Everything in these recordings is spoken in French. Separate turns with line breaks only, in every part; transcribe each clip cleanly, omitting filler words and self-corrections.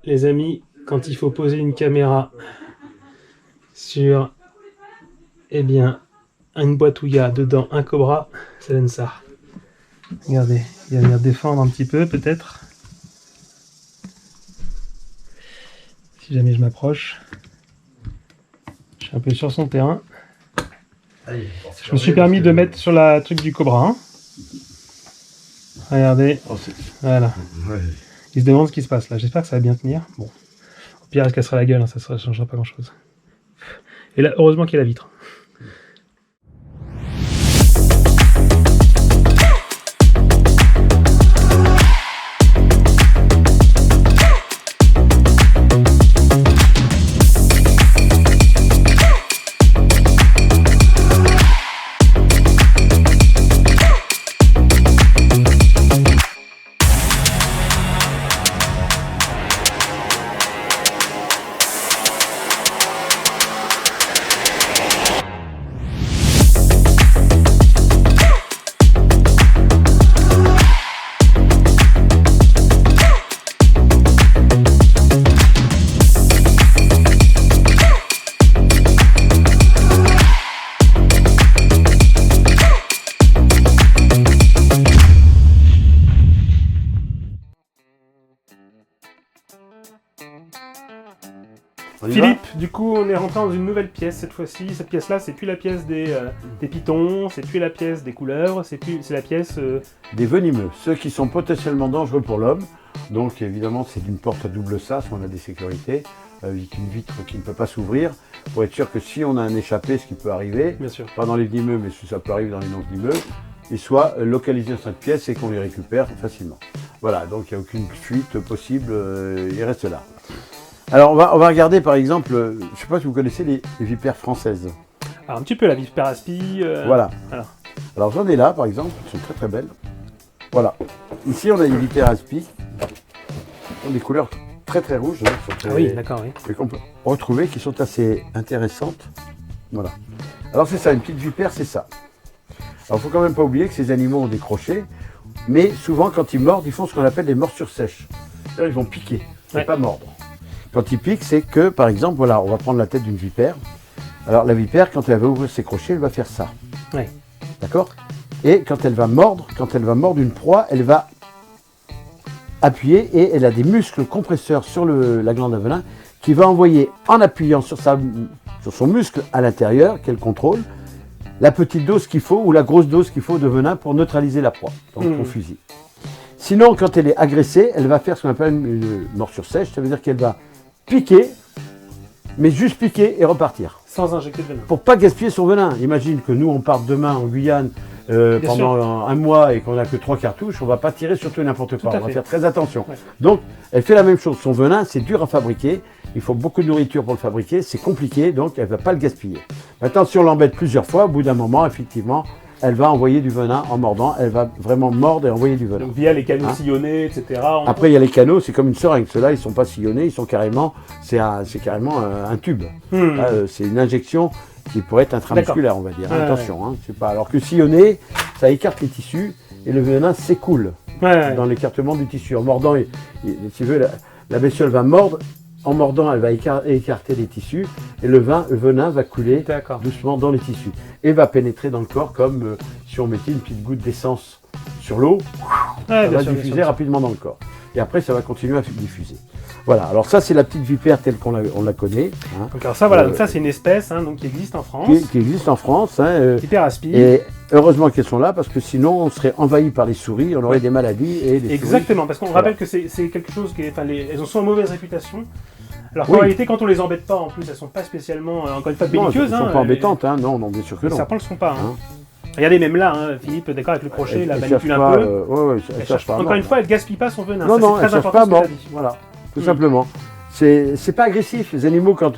les amis, quand il faut poser une caméra sur, eh bien, une boîte où il y a dedans un cobra, ça donne ça. Regardez, il va venir défendre un petit peu, peut-être. Si jamais je m'approche. Je suis un peu sur son terrain. Je me suis permis de mettre sur la truc du cobra. Hein. Regardez. Voilà. Il se demande ce qui se passe là. J'espère que ça va bien tenir. Bon. Au pire, elle se cassera la gueule, hein, ça ne changera pas grand chose. Et là, heureusement qu'il y a la vitre. Philippe, du coup, on est rentré dans une nouvelle pièce cette fois-ci. Cette pièce-là, c'est plus la pièce des pitons, c'est plus la pièce des couleuvres, c'est la pièce
des venimeux, ceux qui sont potentiellement dangereux pour l'homme. Donc évidemment, c'est une porte à double sas, on a des sécurités, avec une vitre qui ne peut pas s'ouvrir, pour être sûr que si on a un échappé, ce qui peut arriver,
bien sûr.
Pas dans les venimeux, mais ça peut arriver dans les non-venimeux, il soit localisé dans cette pièce et qu'on les récupère facilement. Voilà, donc il n'y a aucune fuite possible, il reste là. Alors on va regarder par exemple, je ne sais pas si vous connaissez les vipères françaises.
Alors un petit peu la vipère aspi.
Voilà. Alors j'en ai là par exemple, elles sont très très belles. Voilà. Ici on a les vipères aspi, qui ont des couleurs très très rouges. Hein,
ah oui, d'accord, oui.
Et qu'on peut retrouver, qui sont assez intéressantes. Voilà. Alors c'est ça, une petite vipère, c'est ça. Alors il ne faut quand même pas oublier que ces animaux ont des crochets, mais souvent quand ils mordent, ils font ce qu'on appelle des morsures sèches. C'est-à-dire ils vont piquer, c'est pas mordre. Quand ils piquent, c'est que, par exemple, voilà, on va prendre la tête d'une vipère. Alors la vipère, quand elle va ouvrir ses crochets, elle va faire ça.
Ouais.
D'accord? Et quand elle va mordre une proie, elle va appuyer et elle a des muscles compresseurs sur la glande à venin qui va envoyer, en appuyant sur son muscle à l'intérieur, qu'elle contrôle, la petite dose qu'il faut ou la grosse dose qu'il faut de venin pour neutraliser la proie, donc son fusil. Sinon, quand elle est agressée, elle va faire ce qu'on appelle une morsure sèche, ça veut dire qu'elle va piquer, mais juste piquer et repartir.
Sans injecter de venin.
Pour pas gaspiller son venin. Imagine que nous, on parte demain en Guyane pendant un mois et qu'on n'a que 3 cartouches, on ne va pas tirer sur tout et n'importe quoi. On va faire très attention. Ouais. Donc, elle fait la même chose. Son venin, c'est dur à fabriquer. Il faut beaucoup de nourriture pour le fabriquer. C'est compliqué, donc elle ne va pas le gaspiller. Maintenant, si on l'embête plusieurs fois, au bout d'un moment, effectivement, elle va envoyer du venin en mordant, elle va vraiment mordre et envoyer du venin.
Donc via les canaux sillonnés, etc.
Après, il y a les canaux, c'est comme une seringue. Ceux-là, ils ne sont pas sillonnés, ils sont carrément, c'est carrément un tube. C'est une injection qui pourrait être intramusculaire, on va dire. Attention, hein, c'est pas. Alors que sillonné, ça écarte les tissus et le venin s'écoule dans l'écartement du tissu. En mordant, si tu veux, la bestiole va mordre. En mordant, elle va écarter les tissus et le venin va couler doucement dans les tissus et va pénétrer dans le corps comme si on mettait une petite goutte d'essence sur l'eau, ça va diffuser rapidement dans le corps. Et après, ça va continuer à diffuser. Voilà, alors ça, c'est la petite vipère telle qu'on la connaît. Hein.
Donc, alors ça, voilà, donc ça, c'est une espèce hein, donc, qui existe en France.
Qui existe en France. Hein,
Vipère aspi.
Et heureusement qu'elles sont là, parce que sinon, on serait envahi par les souris, on aurait des maladies. Et les
exactement, parce qu'on rappelle que c'est quelque chose qui est... Enfin, elles ont souvent une mauvaise réputation. Alors qu'en réalité, quand on les embête pas, en plus, elles sont pas spécialement, encore une fois, belliqueuses.
Elles ne sont pas embêtantes, hein, non, bien sûr que non.
Les serpents ne le sont pas. Hein. Regardez, même là, hein, Philippe, d'accord, avec le crochet, il la manipule un peu.
Elle cherche pas.
Encore une fois, elle ne gaspille pas son venin.
Non, elle ne cherche pas à mordre. Voilà, tout simplement. C'est pas agressif, les animaux, quand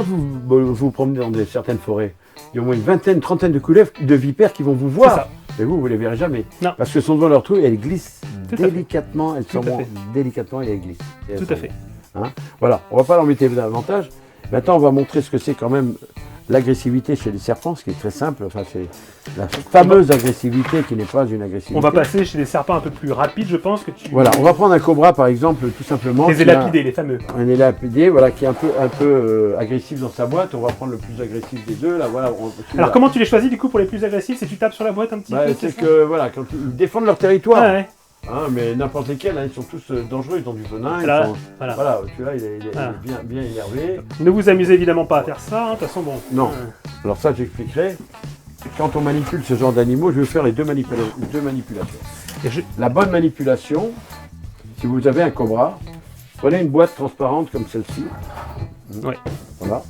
vous promenez dans certaines forêts, il y a au moins une vingtaine, trentaine de vipères qui vont vous voir. Et vous ne les verrez jamais. Non. Parce que sont devant leur trou et elles glissent délicatement, elles s'en vont délicatement et elles glissent.
Tout à fait.
Hein, voilà, on ne va pas l'embêter davantage. Maintenant, on va montrer ce que c'est quand même l'agressivité chez les serpents, ce qui est très simple. Enfin, c'est la fameuse agressivité qui n'est pas une agressivité.
On va passer chez des serpents un peu plus rapides, je pense que tu.
Voilà, on va prendre un cobra par exemple, tout simplement.
Les élapidés, les fameux.
Un élapidé, voilà, qui est un peu agressif dans sa boîte. On va prendre le plus agressif des deux. Là, voilà.
Alors comment tu les choisis du coup pour les plus agressifs? C'est tu tapes sur la boîte un petit peu.
C'est que voilà, quand ils défendent leur territoire.
Ah, ouais.
Hein, mais n'importe lesquels, hein, ils sont tous dangereux, ils ont du venin. Voilà, tu vois, il est bien énervé.
Ne vous amusez évidemment pas à faire ça, de toute façon, bon.
Non. Alors ça, j'expliquerai. Quand on manipule ce genre d'animaux, je vais faire les deux manipulations. La bonne manipulation, si vous avez un cobra, prenez une boîte transparente comme celle-ci.
Ouais.
Voilà.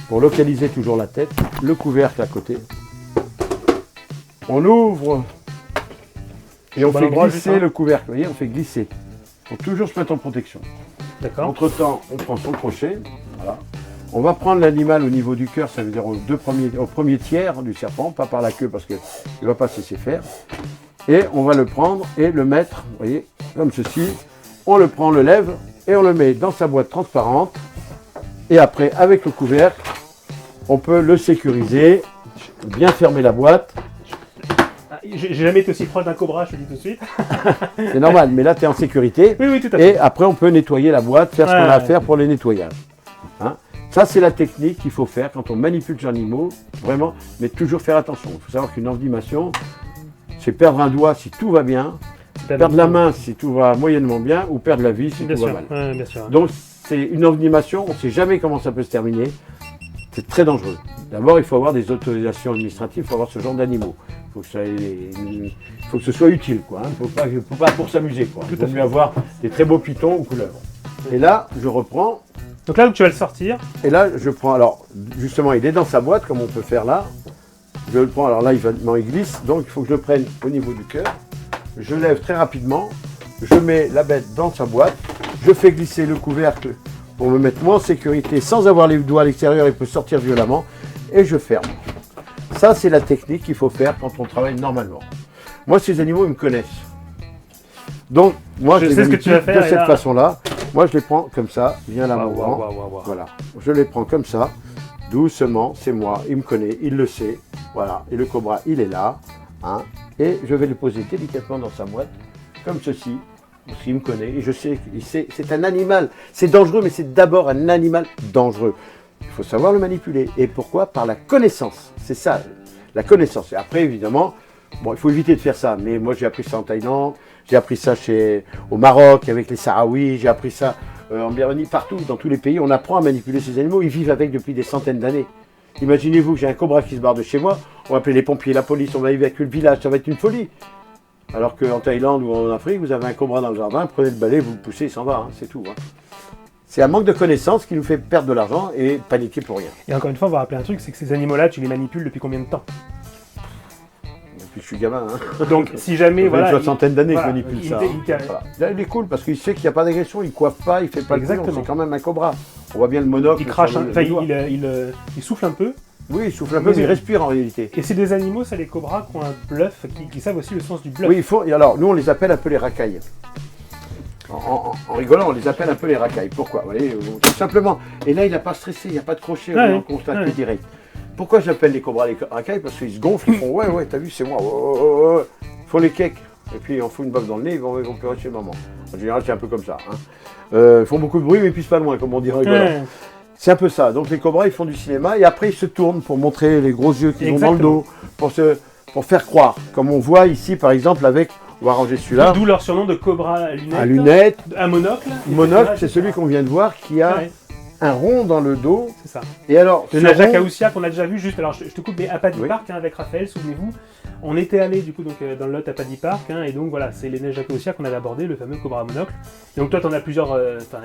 Pour localiser toujours la tête, le couvercle à côté. On ouvre. Et on fait glisser le couvercle, vous voyez, on fait glisser. Il faut toujours se mettre en protection.
D'accord.
Entre temps, on prend son crochet. Voilà. On va prendre l'animal au niveau du cœur, ça veut dire au premier tiers du serpent, pas par la queue parce qu'il ne va pas se laisser faire. Et on va le prendre et le mettre, vous voyez, comme ceci. On le prend, on le lève et on le met dans sa boîte transparente. Et après, avec le couvercle, on peut le sécuriser, bien fermer la boîte.
J'ai jamais été aussi proche d'un cobra, je te dis tout de suite.
C'est normal, mais là tu es en sécurité.
Oui, tout à fait.
Et après on peut nettoyer la boîte, faire ce qu'on a à faire pour les nettoyages. Hein, ça c'est la technique qu'il faut faire quand on manipule les animaux, vraiment, mais toujours faire attention. Il faut savoir qu'une envenimation, c'est perdre un doigt si tout va bien, perdre la main si tout va moyennement bien, ou perdre la vie si tout va mal.
Bien sûr.
Donc c'est une envenimation, on ne sait jamais comment ça peut se terminer. C'est très dangereux. D'abord, il faut avoir des autorisations administratives, il faut avoir ce genre d'animaux. Il faut que ce soit utile, quoi. Il ne faut pas pour s'amuser, quoi. Il faut mieux avoir des très beaux pitons ou couleuvres. Et là, je reprends.
Donc là, tu vas le sortir.
Et là, je prends. Alors, justement, il est dans sa boîte, comme on peut faire là. Je le prends. Alors là, il glisse. Donc, il faut que je le prenne au niveau du cœur. Je lève très rapidement. Je mets la bête dans sa boîte. Je fais glisser le couvercle pour me mettre moi en sécurité sans avoir les doigts à l'extérieur. Il peut sortir violemment. Et je ferme. Ça, c'est la technique qu'il faut faire quand on travaille normalement. Moi, ces animaux, ils me connaissent. Donc, moi, je sais ce que tu vas faire de cette façon-là. Moi, je les prends comme ça, bien là, voilà. Je les prends comme ça, doucement, c'est moi, il me connaît, il le sait. Voilà, et le cobra, il est là. Hein, et je vais le poser délicatement dans sa boîte, comme ceci, parce qu'il me connaît. Et je sais que c'est un animal. C'est dangereux, mais c'est d'abord un animal dangereux. Il faut savoir le manipuler. Et pourquoi? Par la connaissance. C'est ça, la connaissance. Et après, évidemment, bon, il faut éviter de faire ça. Mais moi, j'ai appris ça en Thaïlande, j'ai appris ça au Maroc avec les Sahraouis, j'ai appris ça en Birmanie, partout, dans tous les pays. On apprend à manipuler ces animaux. Ils vivent avec depuis des centaines d'années. Imaginez-vous que j'ai un cobra qui se barre de chez moi. On va appeler les pompiers, la police, on va évacuer le village. Ça va être une folie. Alors qu'en Thaïlande ou en Afrique, vous avez un cobra dans le jardin, prenez le balai, vous le poussez, il s'en va. Hein, c'est tout. Hein. C'est un manque de connaissances qui nous fait perdre de l'argent et paniquer pour rien.
Et encore une fois, on va rappeler un truc, c'est que ces animaux-là, tu les manipules depuis combien de temps?
Depuis que je suis gamin. Hein.
Donc si jamais...
Voilà, une soixantaine d'années que je manipule ça.
Là,
il est cool parce qu'il sait qu'il n'y a pas d'agression, il ne coiffe pas, il ne fait pas le bruit, c'est quand même un cobra. On voit bien le monocle.
Il crache, il souffle un peu.
Oui, il souffle un peu, mais il respire en réalité.
Et c'est des animaux, ça, les cobras, qui ont un bluff, qui savent aussi le sens du bluff.
Oui, alors nous on les appelle un peu les racailles. En rigolant, on les appelle un peu les racailles. Pourquoi? Vous voyez, tout simplement. Et là, il n'a pas stressé, il n'y a pas de crochet, on constate direct. Pourquoi j'appelle les cobras les racailles? Parce qu'ils se gonflent, ils font ouais, t'as vu, c'est moi. Ils font les cakes. Et puis on fout une baffe dans le nez, ils vont pleurer chez maman. En général, c'est un peu comme ça. Hein. Ils font beaucoup de bruit, mais ils pissent pas loin, comme on dit en rigolant. C'est un peu ça. Donc les cobras, ils font du cinéma et après ils se tournent pour montrer les gros yeux qu'ils ont dans le dos, pour faire croire. Comme on voit ici, par exemple, avec... On va ranger celui-là.
D'où leur surnom de cobra à lunettes.
À lunettes.
Un monocle.
Monocle, c'est celui qu'on vient de voir qui a un rond dans le dos.
C'est ça.
Et alors,
le nage Akaousia qu'on a déjà vu juste. Alors je te coupe, mais à Paddy Park avec Raphaël, souvenez-vous, on était allé du coup donc dans le Lot à Paddy Park et donc voilà, c'est les neiges Akaousia qu'on avait abordé, le fameux cobra à monocle. Et donc toi, t'en as plusieurs.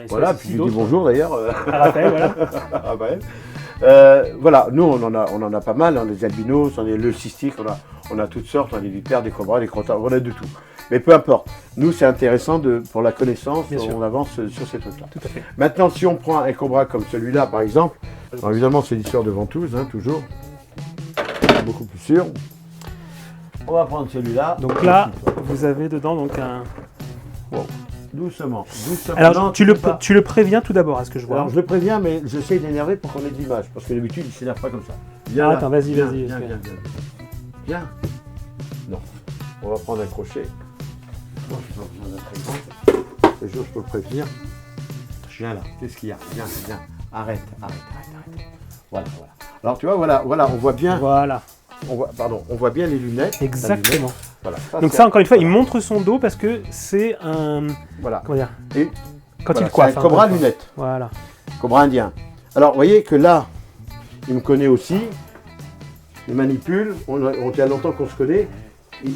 Voilà, puis je lui dis bonjour d'ailleurs.
À Raphaël, voilà.
Raphaël. Voilà, nous on en a pas mal, hein, les albinos, on a le cystique, on a toutes sortes, on a des vipères, des cobras, des crotards, on a de tout. Mais peu importe, nous c'est intéressant pour la connaissance, on avance sur ces trucs-là.
Tout à fait.
Maintenant, si on prend un cobra comme celui-là par exemple, alors évidemment c'est l'histoire de ventouse, hein, toujours, beaucoup plus sûr. On va prendre celui-là.
Donc là, vous avez dedans donc un...
Wow. Doucement, doucement.
Alors,
Non,
tu le préviens tout d'abord, à ce que je vois.
Alors, je le préviens, mais j'essaie d'énerver pour qu'on ait de l'image, parce que d'habitude, il ne s'énerve pas comme ça. Viens
Ah,
là.
attends, vas-y,
Viens,
vas-y.
Viens, viens, viens. Viens. Non. On va prendre un crochet. Moi, je peux besoin d'un très grand. Le jour, je peux le prévenir. Viens là. Qu'est-ce qu'il y a? Viens, viens. Arrête. Voilà. Alors, tu vois, voilà, on voit bien.
Voilà.
On voit bien les lunettes.
Exactement.
Voilà.
Donc ça, encore une fois, il montre son dos parce que c'est un...
Voilà.
Comment dire?
Et
Quand
voilà,
il coiffe.
c'est un cobra lunettes.
Voilà.
Cobra indien. Alors, vous voyez que là, il me connaît aussi. Il manipule. On tient longtemps qu'on se connaît.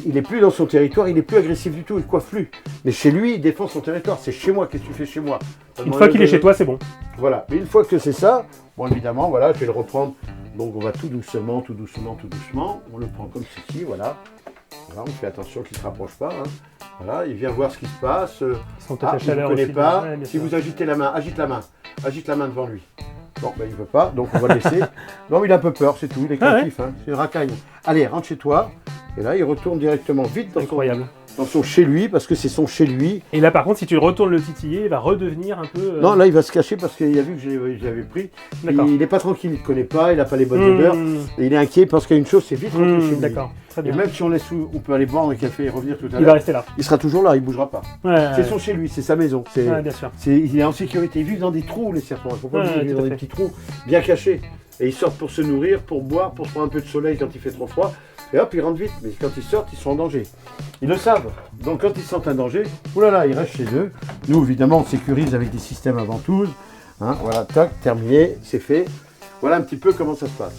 Il n'est plus dans son territoire, il n'est plus agressif du tout, il ne coiffe plus. Mais chez lui, il défend son territoire. C'est chez moi, qu'est-ce que tu fais chez moi?
Une fois qu'il est chez toi, c'est bon.
Voilà. Mais une fois que c'est ça, bon, évidemment, voilà, je vais le reprendre. Donc, on va tout doucement. On le prend comme ceci, voilà. Voilà, on fait attention qu'il ne se rapproche pas. Hein. Voilà, il vient voir ce qui se passe.
Ils sont peut-être à
il
chaleur
ne connaît
aussi,
pas.
ouais, bien
Si
sûr.
vous agitez la main, agite la main devant lui. Bon, ben, il ne veut pas, donc on va le laisser. Non, mais il a un peu peur, c'est tout, il est craintif, hein. C'est une racaille. Allez, rentre chez toi. Et là, il retourne directement vite dans son chez lui, parce que c'est son chez lui.
Et là, par contre, si tu retournes le titiller, il va redevenir un peu...
Non, là, il va se cacher parce qu'il a vu que je l'avais pris.
D'accord.
Il n'est pas tranquille, il ne connaît pas, il n'a pas les bonnes odeurs. Et il est inquiet parce qu'il y a une chose, c'est vite rentrer chez lui.
D'accord, très
Et
bien.
même si on peut aller boire un café et revenir tout à l'heure.
Il va rester là.
Il sera toujours là, il ne bougera pas.
Ouais,
C'est son chez lui, c'est sa maison.
ouais, bien sûr.
Il est en sécurité. Ils vivent dans des trous, les serpents. Il ne faut pas oublier, ils vivent dans des petits trous bien cachés. Et ils sortent pour se nourrir, pour boire, pour prendre un peu de soleil quand il fait trop froid. Et hop, ils rentrent vite. Mais quand ils sortent, ils sont en danger. Ils le savent. Donc quand ils sentent un danger, oulala, ils restent chez eux. Nous, évidemment, on sécurise avec des systèmes à ventouse. Hein, voilà, tac, terminé, c'est fait. Voilà un petit peu comment ça se passe.